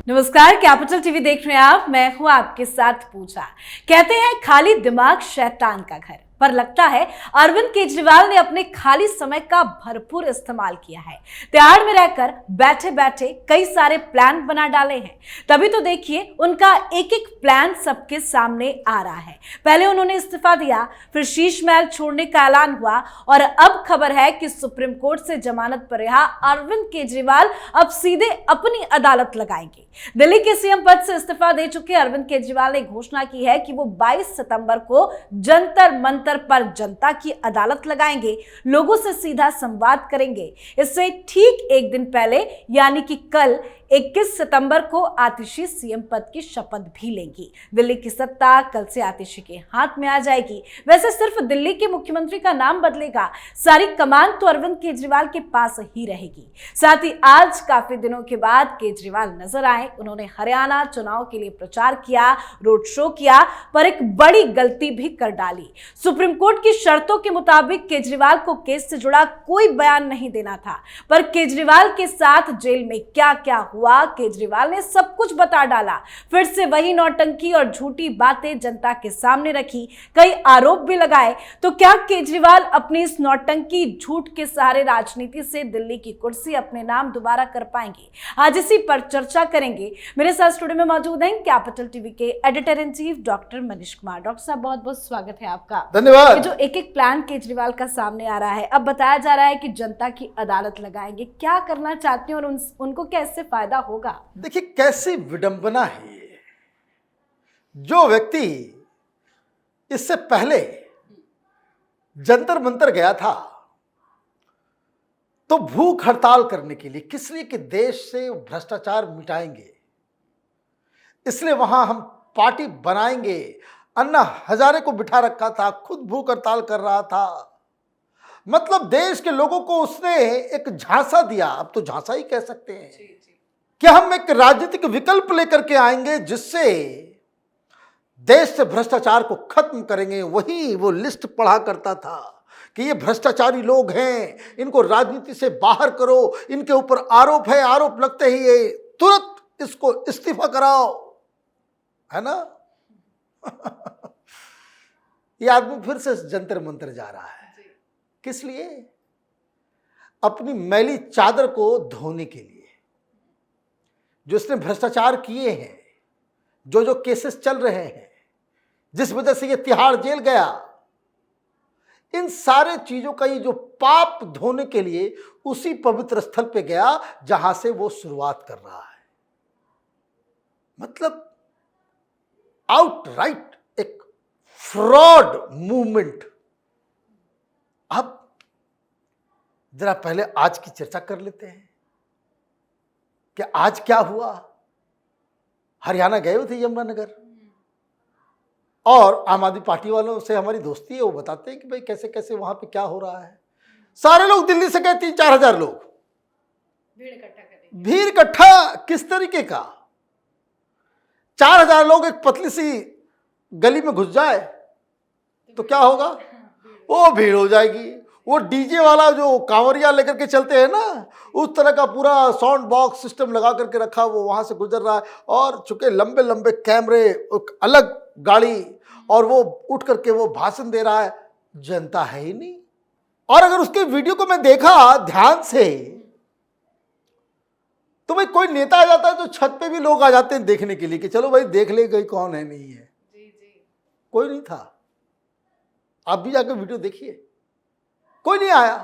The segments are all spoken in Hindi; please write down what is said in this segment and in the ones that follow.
नमस्कार, कैपिटल टीवी देख रहे हैं आप। मैं हूं आपके साथ पूजा। कहते हैं खाली दिमाग शैतान का घर, पर लगता है अरविंद केजरीवाल ने अपने खाली समय का भरपूर इस्तेमाल किया है। तिहाड़ में रहकर बैठे बैठे कई सारे प्लान बना डाले हैं। तभी तो देखिए उनका एक एक प्लान सबके सामने आ रहा है। पहले उन्होंने इस्तीफा दिया, फिर शीश महल छोड़ने का ऐलान हुआ और अब खबर है कि सुप्रीम कोर्ट से जमानत पर रिहा अरविंद केजरीवाल अब सीधे अपनी अदालत लगाएंगे। दिल्ली के सीएम पद से इस्तीफा दे चुके अरविंद केजरीवाल ने घोषणा की है कि वो 22 सितंबर को जंतर मंतर पर जनता की अदालत लगाएंगे, लोगों से सीधा संवाद करेंगे। इससे ठीक एक दिन पहले यानी कि कल 21 सितंबर को आतिशी सीएम पद की शपथ भी लेंगी। दिल्ली की सत्ता कल से आतिशी के हाथ में आ जाएगी। वैसे सिर्फ दिल्ली के मुख्यमंत्री का नाम बदलेगा, सारी कमान तो अरविंद केजरीवाल के पास ही रहेगी। साथ ही आज काफी दिनों के बाद केजरीवाल नजर आए। उन्होंने हरियाणा चुनाव के लिए प्रचार किया, रोड शो किया, पर एक बड़ी गलती भी कर डाली। सुप्रीम कोर्ट की शर्तों के मुताबिक केजरीवाल को केस से जुड़ा कोई बयान नहीं देना था, पर केजरीवाल के साथ जेल में क्या क्या हुआ, केजरीवाल ने सब कुछ बता डाला। फिर से वही नौटंकी और झूठी बातें जनता के सामने रखी, कई आरोप भी लगाए। तो क्या केजरीवाल अपनी इस नौटंकी झूठ के सहारे राजनीति से दिल्ली की कुर्सी अपने नाम दोबारा कर पाएंगे? आज इसी पर चर्चा करेंगे। मेरे साथ स्टूडियो में मौजूद हैं कैपिटल टीवी के editor in chief doctor Manish Kumar. Doctor साहब, बहुत बहुत स्वागत है आपका। धन्यवाद। जो एक एक प्लान केजरीवाल का सामने आ रहा है, अब बताया जा रहा है कि जनता की अदालत लगाएंगे, क्या करना चाहते हैं और उनको क्या इससे फायदा होगा? देखिए कैसी विडंबना है ये। जो व्यक्ति इससे पहले जंतर मंतर गया था तो भूख हड़ताल करने के लिए, किस लिए कि देश से भ्रष्टाचार मिटाएंगे, इसलिए वहां हम पार्टी बनाएंगे। अन्ना हजारे को बिठा रखा था, खुद भूख हड़ताल कर रहा था। मतलब देश के लोगों को उसने एक झांसा दिया, अब तो झांसा ही कह सकते हैं कि हम एक राजनीतिक विकल्प लेकर के आएंगे जिससे देश से भ्रष्टाचार को खत्म करेंगे। वही वो लिस्ट पढ़ा करता था कि ये भ्रष्टाचारी लोग हैं, इनको राजनीति से बाहर करो, इनके ऊपर आरोप है, आरोप लगते ही ये तुरंत इसको इस्तीफा कराओ, है ना। ये आदमी फिर से जंतर मंतर जा रहा है। किस लिए? अपनी मैली चादर को धोने के लिए। जो इसने भ्रष्टाचार किए हैं, जो जो केसेस चल रहे हैं, जिस वजह से ये तिहाड़ जेल गया, इन सारे चीजों का ये जो पाप धोने के लिए उसी पवित्र स्थल पे गया जहां से वो शुरुआत कर रहा है। मतलब आउटराइट एक फ्रॉड मूवमेंट। अब जरा पहले आज की चर्चा कर लेते हैं कि आज क्या हुआ। हरियाणा गए हुए थे यमुनानगर, और आम आदमी पार्टी वालों से हमारी दोस्ती है, वो बताते हैं कि भाई कैसे कैसे वहां पे क्या हो रहा है। सारे लोग दिल्ली से गए, 3-4 हजार लोग भीड़ इकट्ठा। किस तरीके का? 4,000 लोग एक पतली सी गली में घुस जाए तो क्या होगा? वो भीड़ हो जाएगी। वो डीजे वाला जो कांवरिया लेकर के चलते हैं ना, उस तरह का पूरा साउंड बॉक्स सिस्टम लगा करके रखा, वो वहां से गुजर रहा है। और चूंकि लंबे लंबे कैमरे, अलग गाड़ी, और वो उठ करके वो भाषण दे रहा है। जनता है ही नहीं। और अगर उसके वीडियो को मैं देखा ध्यान से तो भाई कोई नेता आ जाता है तो छत पे भी लोग आ जाते हैं देखने के लिए कि चलो भाई देख ले गई कौन है, नहीं है। कोई नहीं था। आप भी जाकर वीडियो देखिए, कोई नहीं आया।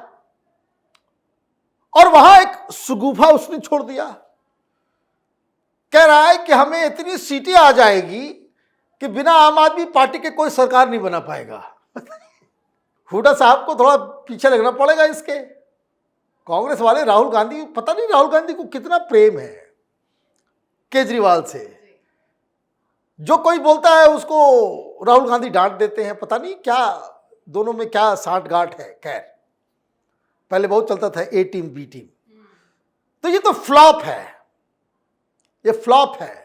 और वहां एक सुगुफा उसने छोड़ दिया, कह रहा है कि हमें इतनी सीटें आ जाएगी कि बिना आम आदमी पार्टी के कोई सरकार नहीं बना पाएगा। हुड्डा साहब को थोड़ा पीछे लगना पड़ेगा इसके। कांग्रेस वाले राहुल गांधी, पता नहीं राहुल गांधी को कितना प्रेम है केजरीवाल से। जो कोई बोलता है उसको राहुल गांधी डांट देते हैं, पता नहीं क्या दोनों में क्या साठ गांठ है। खैर, पहले बहुत चलता था ए टीम बी टीम। तो ये तो फ्लॉप है, ये फ्लॉप है।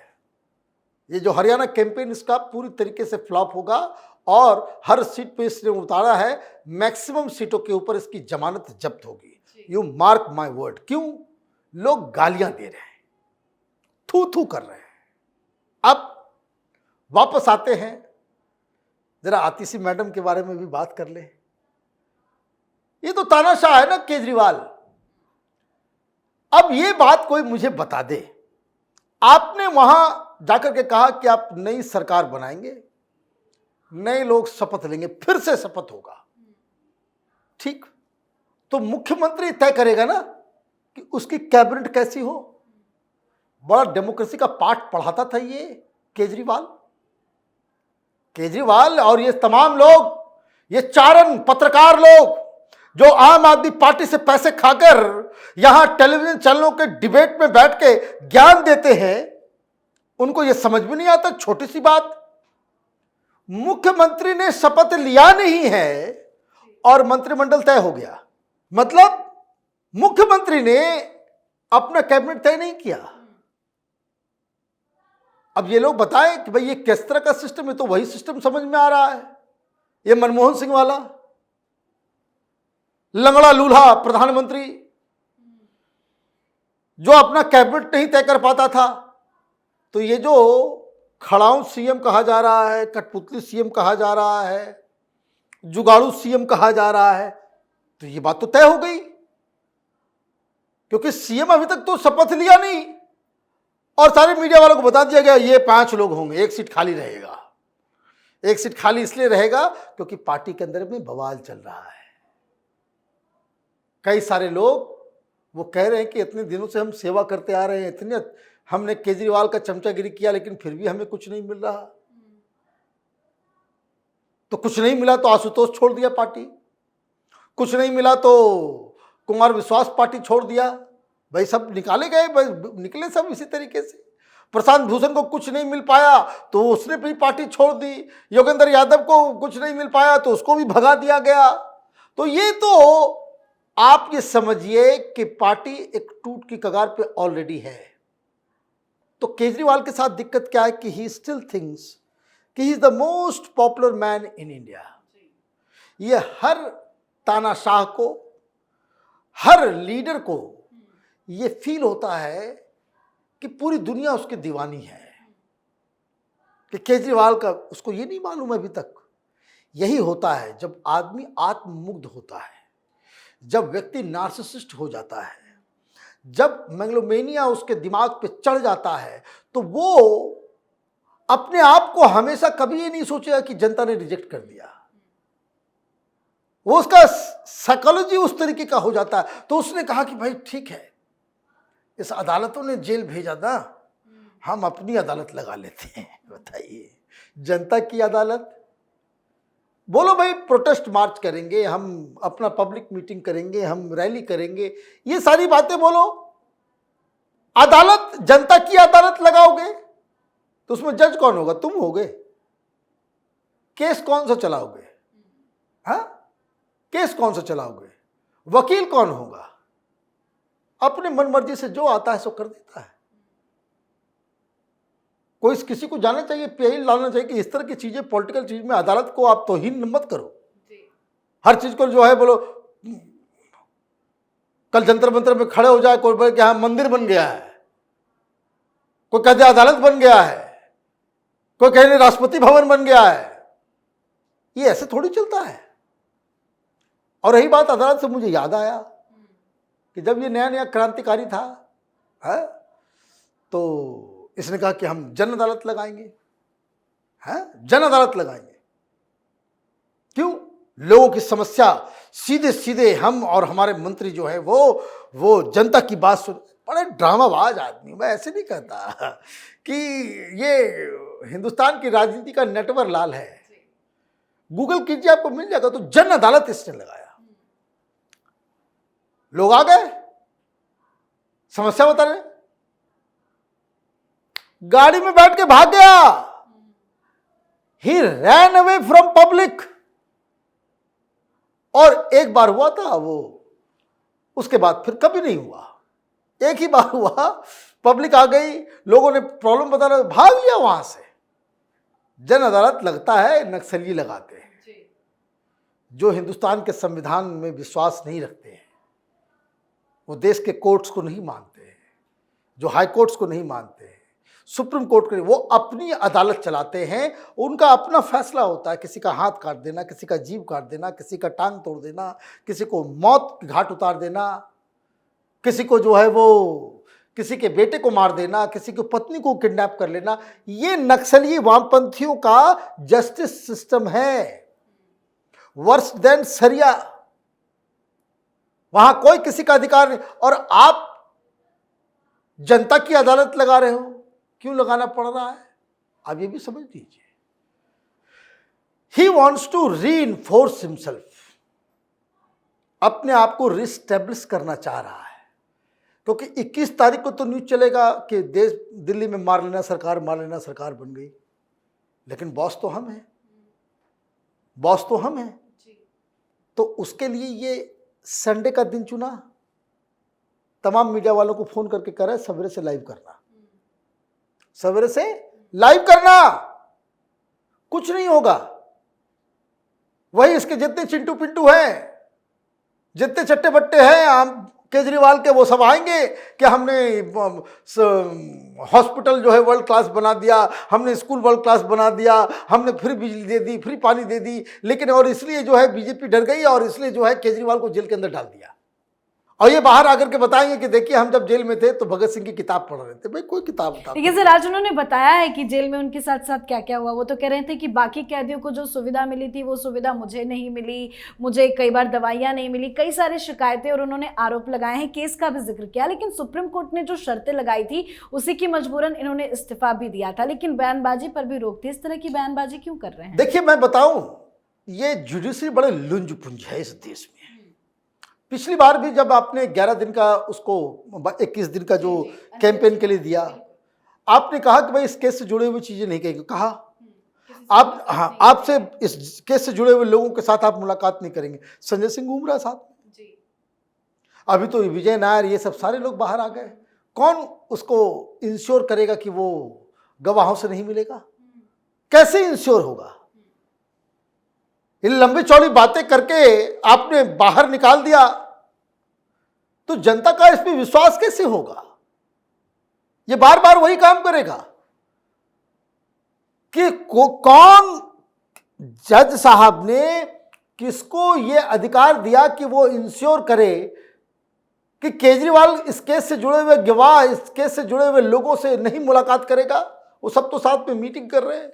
ये जो हरियाणा कैंपेन इसका पूरी तरीके से फ्लॉप होगा, और हर सीट पे इसने उतारा है, मैक्सिमम सीटों के ऊपर इसकी जमानत जब्त होगी। You mark my word. क्यों? लोग गालियां दे रहे हैं, थू थू कर रहे हैं। अब वापस आते हैं, जरा आतिशी मैडम के बारे में भी बात कर ले। ये तो तानाशाह है ना केजरीवाल। अब ये बात कोई मुझे बता दे, आपने वहां जाकर के कहा कि आप नई सरकार बनाएंगे, नए लोग शपथ लेंगे, फिर से शपथ होगा, ठीक, तो मुख्यमंत्री तय करेगा ना कि उसकी कैबिनेट कैसी हो। बड़ा डेमोक्रेसी का पाठ पढ़ाता था ये केजरीवाल और ये तमाम लोग, ये चारण पत्रकार लोग जो आम आदमी पार्टी से पैसे खाकर यहां टेलीविजन चैनलों के डिबेट में बैठ के ज्ञान देते हैं, उनको यह समझ में नहीं आता। छोटी सी बात, मुख्यमंत्री ने शपथ लिया नहीं है और मंत्रिमंडल तय हो गया, मतलब मुख्यमंत्री ने अपना कैबिनेट तय नहीं किया। अब ये लोग बताएं कि भाई ये किस तरह का सिस्टम है, तो वही सिस्टम समझ में आ रहा है, ये मनमोहन सिंह वाला लंगड़ा लूल्हा प्रधानमंत्री जो अपना कैबिनेट नहीं तय कर पाता था। तो ये जो खड़ाऊ सीएम कहा जा रहा है, कठपुतली सीएम कहा जा रहा है, जुगाड़ू सीएम कहा जा रहा है, तो ये बात तो तय हो गई, क्योंकि सीएम अभी तक तो शपथ लिया नहीं और सारे मीडिया वालों को बता दिया गया ये 5 लोग होंगे, 1 सीट खाली रहेगा। 1 सीट खाली इसलिए रहेगा क्योंकि पार्टी के अंदर में बवाल चल रहा है। कई सारे लोग वो कह रहे हैं कि इतने दिनों से हम सेवा करते आ रहे हैं, इतने हमने केजरीवाल का चमचागिरी किया, लेकिन फिर भी हमें कुछ नहीं मिल रहा। तो कुछ नहीं मिला तो आशुतोष छोड़ दिया पार्टी, कुछ नहीं मिला तो कुमार विश्वास पार्टी छोड़ दिया। भाई सब निकाले गए, निकले सब इसी तरीके से। प्रशांत भूषण को कुछ नहीं मिल पाया तो उसने भी पार्टी छोड़ दी। योगेंद्र यादव को कुछ नहीं मिल पाया तो उसको भी भगा दिया गया। तो ये तो आप ये समझिए कि पार्टी एक टूट की कगार पे ऑलरेडी है। तो केजरीवाल के साथ दिक्कत क्या है कि ही स्टिल थिंक्स कि he is the most popular man in India. ये हर तानाशाह को, हर लीडर को ये फील होता है कि पूरी दुनिया उसकी दीवानी है, कि केजरीवाल का उसको ये नहीं मालूम अभी तक। यही होता है जब आदमी आत्ममुग्ध होता है, जब व्यक्ति नार्सिसिस्ट हो जाता है, जब मेगलोमेनिया उसके दिमाग पे चढ़ जाता है, तो वो अपने आप को हमेशा कभी ये नहीं सोचेगा कि जनता ने रिजेक्ट कर दिया। वो उसका साइकोलॉजी उस तरीके का हो जाता है। तो उसने कहा कि भाई ठीक है, इस अदालतों ने जेल भेजा ना, हम अपनी अदालत लगा लेते हैं। बताइए, जनता की अदालत। बोलो भाई प्रोटेस्ट मार्च करेंगे, हम अपना पब्लिक मीटिंग करेंगे, हम रैली करेंगे, ये सारी बातें बोलो। अदालत, जनता की अदालत लगाओगे तो उसमें जज कौन होगा? तुम होगे। केस कौन सा चलाओगे? हाँ, केस कौन सा चलाओगे? वकील कौन होगा? अपने मनमर्जी से जो आता है सो कर देता है। कोई किसी को जानना चाहिए, पीआई लाना चाहिए कि इस तरह की चीजें, पॉलिटिकल चीज में अदालत को आप तौहीन मत करो। हर चीज को जो है बोलो, कल जंतर मंतर में खड़े हो जाए कोई बोले कि हाँ मंदिर बन गया है, कोई कहते अदालत बन गया है, कोई कहे राष्ट्रपति भवन बन गया है। ये ऐसे थोड़ी चलता है। और रही बात अदालत से, मुझे याद आया कि जब ये नया नया क्रांतिकारी था, है, तो इसने कहा कि हम जन अदालत लगाएंगे। हैं, जन अदालत लगाएंगे। क्यों? लोगों की समस्या सीधे सीधे हम और हमारे मंत्री जो है वो जनता की बात सुन। बड़े ड्रामाबाज आदमी। मैं ऐसे नहीं कहता कि ये हिंदुस्तान की राजनीति का नेटवर्क लाल है। गूगल कीजिए, आपको मिल जाएगा। तो जन अदालत इसने लगाया, लोग आ गए, समस्या बता रहे, गाड़ी में बैठ के भाग गया। ही रैन अवे फ्रॉम पब्लिक। और एक बार हुआ था वो, उसके बाद फिर कभी नहीं हुआ। एक ही बार हुआ, पब्लिक आ गई, लोगों ने प्रॉब्लम बता रहे, भाग लिया वहां से। जन अदालत लगता है, नक्सली लगाते हैं। जो हिंदुस्तान के संविधान में विश्वास नहीं रखते हैं, वो देश के कोर्ट्स को नहीं मानते हैं, जो हाई कोर्ट्स को नहीं मानते हैं, सुप्रीम कोर्ट के वो अपनी अदालत चलाते हैं, उनका अपना फैसला होता है। किसी का हाथ काट देना, किसी का जीभ काट देना, किसी का टांग तोड़ देना, किसी को मौत के घाट उतार देना, किसी को जो है वो किसी के बेटे को मार देना, किसी की पत्नी को किडनैप कर लेना, ये नक्सली वामपंथियों का जस्टिस सिस्टम है, वर्स देन सरिया। वहां कोई किसी का अधिकार नहीं। और आप जनता की अदालत लगा रहे हो, क्यों लगाना पड़ रहा है आप ये भी समझ लीजिए। He wants to reinforce himself, अपने आप को रिस्टेब्लिश करना चाह रहा है, क्योंकि 21 तारीख को तो न्यूज चलेगा कि देश दिल्ली में मार लेना सरकार बन गई, लेकिन बॉस तो हम हैं, बॉस तो हम हैं। तो उसके लिए ये संडे का दिन चुना, तमाम मीडिया वालों को फोन करके कह रहा है सवेरे से लाइव करना, सवेरे से लाइव करना, कुछ नहीं होगा। वही इसके जितने चिंटू पिंटू हैं, जितने चट्टे बट्टे हैं हम केजरीवाल के, वो सब आएंगे कि हमने हॉस्पिटल जो है वर्ल्ड क्लास बना दिया, हमने स्कूल वर्ल्ड क्लास बना दिया, हमने फ्री बिजली दे दी, फ्री पानी दे दी, लेकिन और इसलिए जो है बीजेपी डर गई और इसलिए जो है केजरीवाल को जेल के अंदर डाल दिया। और ये बाहर आकर के बताएंगे कि देखिए हम जब जेल में थे तो भगत सिंह की किताब पढ़ रहे थे। भाई कोई किताब बता। देखिए सर, आज उन्होंने बताया है कि जेल में उनके साथ साथ क्या क्या हुआ। वो तो कह रहे थे कि बाकी कैदियों को जो सुविधा मिली थी वो सुविधा मुझे नहीं मिली, मुझे कई बार दवाइयां नहीं मिली, कई सारी शिकायतें, और उन्होंने आरोप लगाए हैं, केस का भी जिक्र किया। लेकिन सुप्रीम कोर्ट ने जो शर्तें लगाई थी उसी की मजबूरन इन्होंने इस्तीफा भी दिया था, लेकिन बयानबाजी पर भी रोक थी। इस तरह की बयानबाजी क्यों कर रहे हैं? देखिए मैं बताऊं, ये जुडिशरी बड़े लुंज पुंज है इस देश में। पिछली बार भी जब आपने 11 दिन का उसको 21 दिन का जो कैंपेन के लिए दिया, आपने कहा कि भाई इस केस से जुड़े हुए चीजें नहीं कहेंगे, कहा आप, हाँ, आपसे इस केस से जुड़े हुए लोगों के साथ आप मुलाकात नहीं करेंगे। संजय सिंह घूम रहा साथ में, अभी तो विजय नायर, ये सब सारे लोग बाहर आ गए। कौन उसको इंश्योर करेगा कि वो गवाहों से नहीं मिलेगा? कैसे इंश्योर होगा? इन लंबी चौड़ी बातें करके आपने बाहर निकाल दिया तो जनता का इस पे विश्वास कैसे होगा? ये बार बार वही काम करेगा कि कौन जज साहब ने किसको ये अधिकार दिया कि वो इंश्योर करे कि केजरीवाल इस केस से जुड़े हुए गवाह, इस केस से जुड़े हुए लोगों से नहीं मुलाकात करेगा। वो सब तो साथ में मीटिंग कर रहे हैं।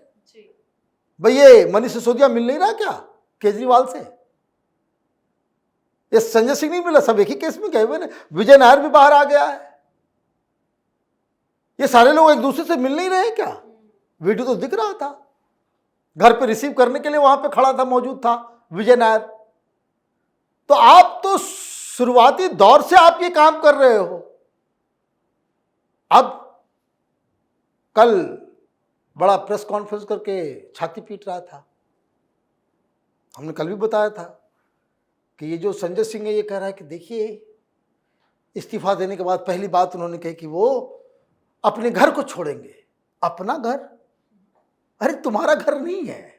भाई ये मनीष सिसोदिया मिल नहीं रहा क्या केजरीवाल से? ये संजय सिंह नहीं मिला, सब एक ही केस में गए हुए ने। विजय नायर भी बाहर आ गया है। ये सारे लोग एक दूसरे से मिल नहीं रहे क्या? वीडियो तो दिख रहा था, घर पे रिसीव करने के लिए वहां पे खड़ा था, मौजूद था विजय नायर। तो आप तो शुरुआती दौर से आप ये काम कर रहे हो। अब कल बड़ा प्रेस कॉन्फ्रेंस करके छाती पीट रहा था। हमने कल भी बताया था कि ये जो संजय सिंह है ये कह रहा है कि देखिए इस्तीफा देने के बाद पहली बात उन्होंने कही कि वो अपने घर को छोड़ेंगे। अपना घर? अरे तुम्हारा घर नहीं है,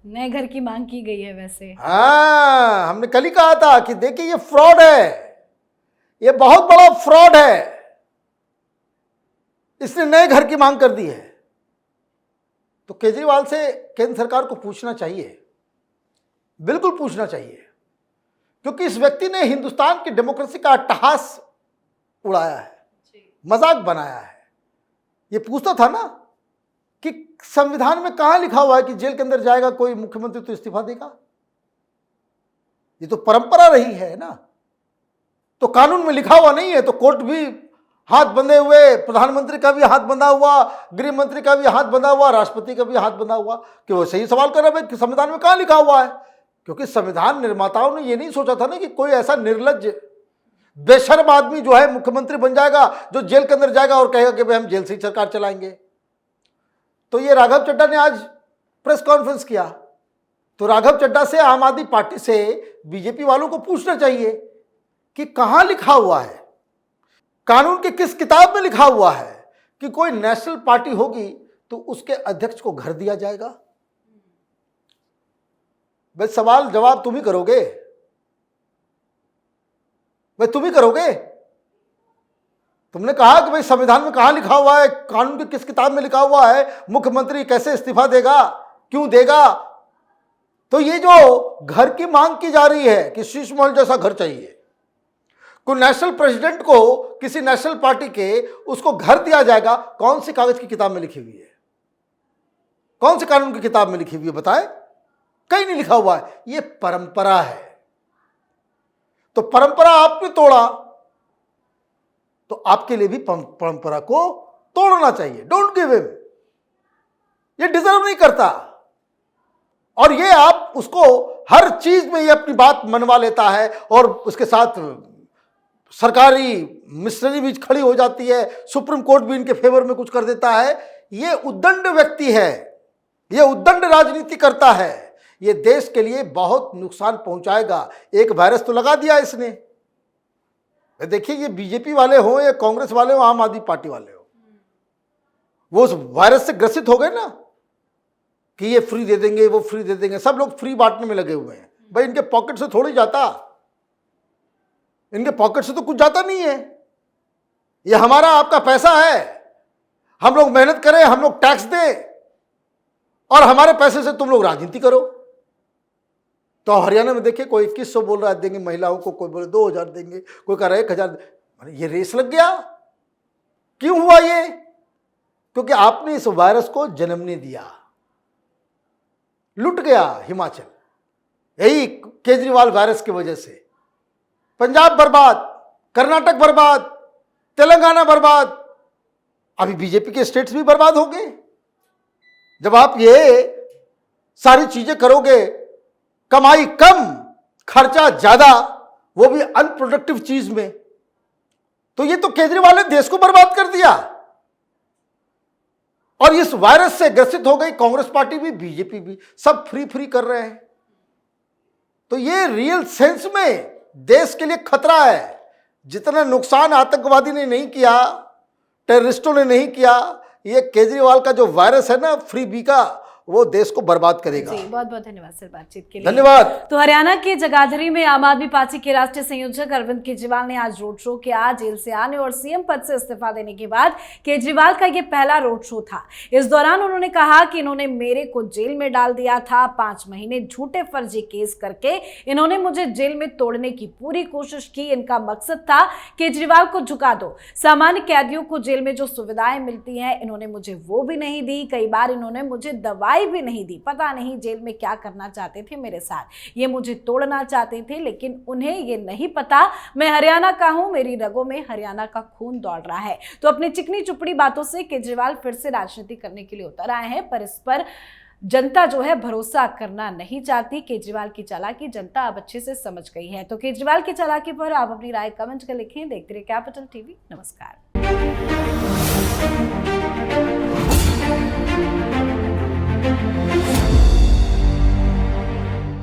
नए घर की मांग की गई है वैसे। हाँ, हमने कल ही कहा था कि देखिए ये फ्रॉड है, ये बहुत बड़ा फ्रॉड है। इसने नए घर की मांग कर दी है। तो केजरीवाल से केंद्र सरकार को पूछना चाहिए, बिल्कुल पूछना चाहिए, क्योंकि इस व्यक्ति ने हिंदुस्तान की डेमोक्रेसी का अट्टहास उड़ाया है, मजाक बनाया है। ये पूछता था ना कि संविधान में कहां लिखा हुआ है कि जेल के अंदर जाएगा कोई मुख्यमंत्री तो इस्तीफा देगा? ये तो परंपरा रही है ना। तो कानून में लिखा हुआ नहीं है, तो कोर्ट भी हाथ बंधे हुए, प्रधानमंत्री का भी हाथ बंधा हुआ, गृह मंत्री का भी हाथ बंधा हुआ, राष्ट्रपति का भी हाथ बंधा हुआ कि वो सही सवाल कर रहे हैं कि संविधान में कहां लिखा हुआ है। क्योंकि संविधान निर्माताओं ने ये नहीं सोचा था ना कि कोई ऐसा निर्लज्ज बेशर्म आदमी जो है मुख्यमंत्री बन जाएगा, जो जेल के अंदर जाएगा और कहेगा कि भाई हम जेल से ही सरकार चलाएंगे। तो ये राघव चड्ढा ने आज प्रेस कॉन्फ्रेंस किया। तो राघव चड्ढा से, आम आदमी पार्टी से बीजेपी वालों को पूछना चाहिए कि कहां लिखा हुआ है, कानून के किस किताब में लिखा हुआ है कि कोई नेशनल पार्टी होगी तो उसके अध्यक्ष को घर दिया जाएगा। भाई सवाल जवाब तुम ही करोगे, भाई तुम ही करोगे। तुमने कहा कि भाई संविधान में कहाँ लिखा हुआ है, कानून की किस किताब में लिखा हुआ है मुख्यमंत्री कैसे इस्तीफा देगा, क्यों देगा। तो ये जो घर की मांग की जा रही है कि शीश महल जैसा घर चाहिए, कोई नेशनल प्रेसिडेंट को किसी नेशनल पार्टी के उसको घर दिया जाएगा, कौन सी कागज की किताब में लिखी हुई है, कौन सी कानून की किताब में लिखी हुई है बताएं? कहीं नहीं लिखा हुआ है। ये परंपरा है। तो परंपरा आपने तोड़ा तो आपके लिए भी परंपरा को तोड़ना चाहिए। डोंट गिव हिम, ये डिजर्व नहीं करता। और ये आप उसको हर चीज में ये अपनी बात मनवा लेता है और उसके साथ सरकारी मिशनरी भी खड़ी हो जाती है, सुप्रीम कोर्ट भी इनके फेवर में कुछ कर देता है। ये उद्दंड व्यक्ति है, ये उद्दंड राजनीति करता है। ये देश के लिए बहुत नुकसान पहुंचाएगा। एक वायरस तो लगा दिया इसने। देखिए, ये बीजेपी वाले हो या कांग्रेस वाले हो, आम आदमी पार्टी वाले हो, वो उस वायरस से ग्रसित हो गए ना कि ये फ्री दे देंगे, वो फ्री दे देंगे। सब लोग फ्री बांटने में लगे हुए हैं। भाई इनके पॉकेट से थोड़ी जाता, इनके पॉकेट से तो कुछ जाता नहीं है। ये हमारा आपका पैसा है, हम लोग मेहनत करें, हम लोग टैक्स दें और हमारे पैसे से तुम लोग राजनीति करो। तो हरियाणा में देखिए, कोई 2100 बोल रहा है देंगे महिलाओं को, कोई बोले 2000 देंगे, कोई कह रहा है 1000। ये रेस लग गया। क्यों हुआ ये? क्योंकि आपने इस वायरस को जन्म नहीं दिया। लुट गया हिमाचल, यही केजरीवाल वायरस की वजह से। पंजाब बर्बाद, कर्नाटक बर्बाद, तेलंगाना बर्बाद, अभी बीजेपी के स्टेट्स भी बर्बाद होंगे। जब आप ये सारी चीजें करोगे, कमाई कम खर्चा ज्यादा, वो भी अनप्रोडक्टिव चीज में, तो ये तो केजरीवाल ने देश को बर्बाद कर दिया। और इस वायरस से ग्रसित हो गई कांग्रेस पार्टी भी, बीजेपी भी, सब फ्री फ्री कर रहे हैं। तो ये रियल सेंस में देश के लिए खतरा है। जितना नुकसान आतंकवादी ने नहीं किया, टेररिस्टों ने नहीं किया, ये केजरीवाल का जो वायरस है ना फ्री बी का, वो देश को बर्बाद करेगा। जी, बहुत बहुत धन्यवाद सर बातचीत के लिए। धन्यवाद। तो हरियाणा के जगाधरी में आम आदमी पार्टी के राष्ट्रीय संयोजक अरविंद केजरीवाल ने आज रोड शो किया। जेल से आने और सीएम पद से इस्तीफा देने के बाद केजरीवाल का ये पहला रोड शो था। इस दौरान उन्होंने कहा कि इन्होंने मेरे को जेल में डाल दिया था। 5 महीने झूठे फर्जी केस करके इन्होंने मुझे जेल में तोड़ने की पूरी कोशिश की। इनका मकसद था केजरीवाल को झुका दो। सामान्य कैदियों को जेल में जो सुविधाएं मिलती हैं, इन्होंने मुझे वो भी नहीं दी। कई बार इन्होंने मुझे दवाई भी नहीं दी। पता नहीं जेल में क्या करना चाहते थे मेरे साथ। ये मुझे तोड़ना चाहते थे, लेकिन उन्हें ये नहीं पता मैं हरियाणा का हूं, मेरी रगों में हरियाणा का खून दौड़ रहा है। तो अपनी चिकनी चुपड़ी बातों से केजरीवाल फिर से राजनीति करने के लिए उतर आए हैं, पर इस पर जनता जो है भरोसा करना नहीं चाहती। केजरीवाल की चालाकी जनता अब अच्छे से समझ गई है। तो केजरीवाल की चालाकी पर आप अपनी राय कमेंट कर लिखें। देखते रहिए कैपिटल टीवी। नमस्कार।